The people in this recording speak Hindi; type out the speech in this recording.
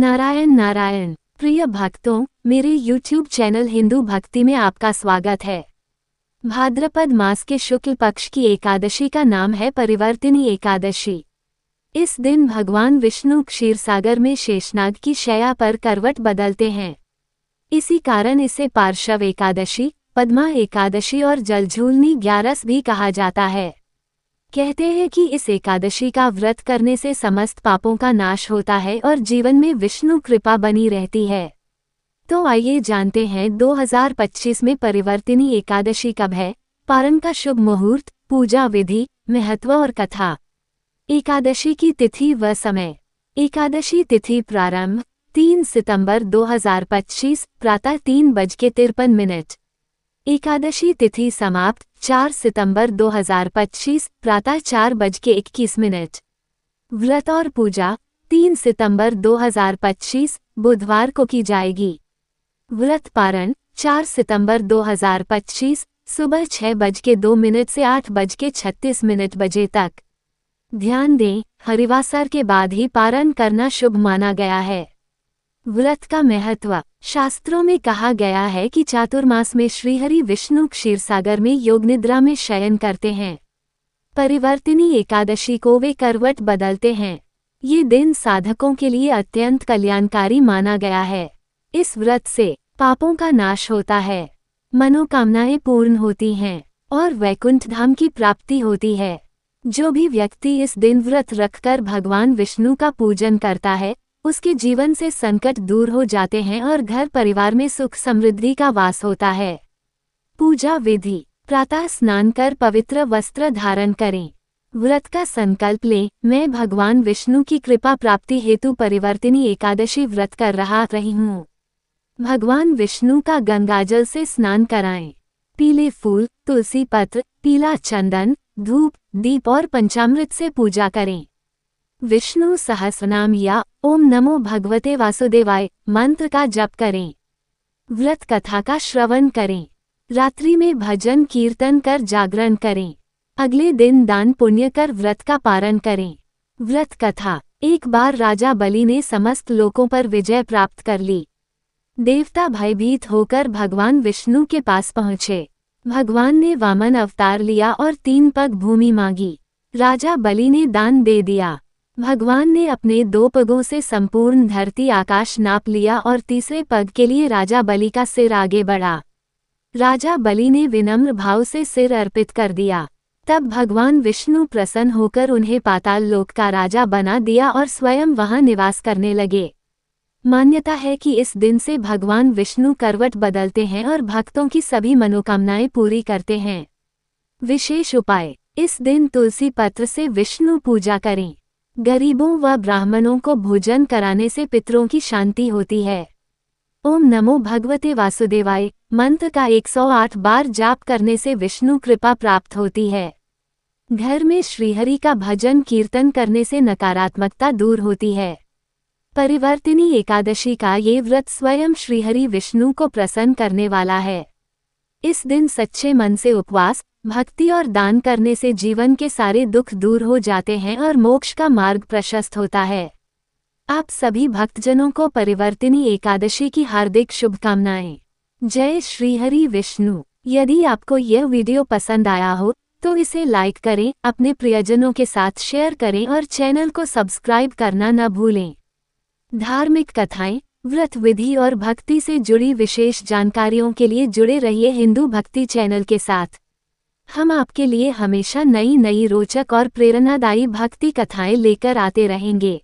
नारायण नारायण। प्रिय भक्तों, मेरे YouTube चैनल हिंदू भक्ति में आपका स्वागत है। भाद्रपद मास के शुक्ल पक्ष की एकादशी का नाम है परिवर्तिनी एकादशी। इस दिन भगवान विष्णु क्षीरसागर में शेषनाग की शैया पर करवट बदलते हैं। इसी कारण इसे पार्श्व एकादशी, पद्मा एकादशी और जलझूलनी ग्यारस भी कहा जाता है। कहते हैं कि इस एकादशी का व्रत करने से समस्त पापों का नाश होता है और जीवन में विष्णु कृपा बनी रहती है। तो आइए जानते हैं 2025 में परिवर्तिनी एकादशी कब है, पारण का शुभ मुहूर्त, पूजा विधि, महत्व और कथा। एकादशी की तिथि व समय। एकादशी तिथि प्रारंभ 3 सितंबर 2025 प्रातः 3:53। एकादशी तिथि समाप्त 4 सितंबर 2025 प्रातः 4:21। व्रत और पूजा 3 सितंबर 2025 बुधवार को की जाएगी। व्रत पारण 4 सितंबर 2025 सुबह 6:02 से 8:36 बजे तक। ध्यान दें, हरिवासर के बाद ही पारण करना शुभ माना गया है। व्रत का महत्व। शास्त्रों में कहा गया है कि चातुर्मास में श्रीहरि विष्णु क्षीरसागर में योग निद्रा में शयन करते हैं। परिवर्तिनी एकादशी को वे करवट बदलते हैं। ये दिन साधकों के लिए अत्यंत कल्याणकारी माना गया है। इस व्रत से पापों का नाश होता है, मनोकामनाएं पूर्ण होती हैं और वैकुंठ धाम की प्राप्ति होती है। जो भी व्यक्ति इस दिन व्रत रखकर भगवान विष्णु का पूजन करता है, उसके जीवन से संकट दूर हो जाते हैं और घर परिवार में सुख समृद्धि का वास होता है। पूजा विधि। प्रातः स्नान कर पवित्र वस्त्र धारण करें। व्रत का संकल्प लें, मैं भगवान विष्णु की कृपा प्राप्ति हेतु परिवर्तिनी एकादशी व्रत कर रही हूँ। भगवान विष्णु का गंगाजल से स्नान कराएं। पीले फूल, तुलसी पत्र, पीला चंदन, धूप, दीप और पंचामृत से पूजा करें। विष्णु सहस्रनाम या ओम नमो भगवते वासुदेवाय मंत्र का जप करें। व्रत कथा का श्रवण करें। रात्रि में भजन कीर्तन कर जागरण करें। अगले दिन दान पुण्य कर व्रत का पारण करें। व्रत कथा। एक बार राजा बलि ने समस्त लोकों पर विजय प्राप्त कर ली। देवता भयभीत होकर भगवान विष्णु के पास पहुँचे। भगवान ने वामन अवतार लिया और 3 पग भूमि मांगी। राजा बलि ने दान दे दिया। भगवान ने अपने 2 पगों से संपूर्ण धरती आकाश नाप लिया और तीसरे पग के लिए राजा बलि का सिर आगे बढ़ा। राजा बलि ने विनम्र भाव से सिर अर्पित कर दिया। तब भगवान विष्णु प्रसन्न होकर उन्हें पाताल लोक का राजा बना दिया और स्वयं वहां निवास करने लगे। मान्यता है कि इस दिन से भगवान विष्णु करवट बदलते हैं और भक्तों की सभी मनोकामनाएं पूरी करते हैं। विशेष उपाय। इस दिन तुलसी पत्र से विष्णु पूजा करें। गरीबों व ब्राह्मणों को भोजन कराने से पितरों की शांति होती है। ओम नमो भगवते वासुदेवाय मंत्र का 108 बार जाप करने से विष्णु कृपा प्राप्त होती है। घर में श्रीहरि का भजन कीर्तन करने से नकारात्मकता दूर होती है। परिवर्तिनी एकादशी का ये व्रत स्वयं श्रीहरि विष्णु को प्रसन्न करने वाला है। इस दिन सच्चे मन से उपवास, भक्ति और दान करने से जीवन के सारे दुख दूर हो जाते हैं और मोक्ष का मार्ग प्रशस्त होता है। आप सभी भक्तजनों को परिवर्तिनी एकादशी की हार्दिक शुभकामनाएं। जय श्रीहरि विष्णु। यदि आपको यह वीडियो पसंद आया हो तो इसे लाइक करें, अपने प्रियजनों के साथ शेयर करें और चैनल को सब्सक्राइब करना न भूलें। धार्मिक कथाएं, व्रत विधि और भक्ति से जुड़ी विशेष जानकारियों के लिए जुड़े रहिए हिंदू भक्ति चैनल के साथ। हम आपके लिए हमेशा नई रोचक और प्रेरणादायी भक्ति कथाएं लेकर आते रहेंगे।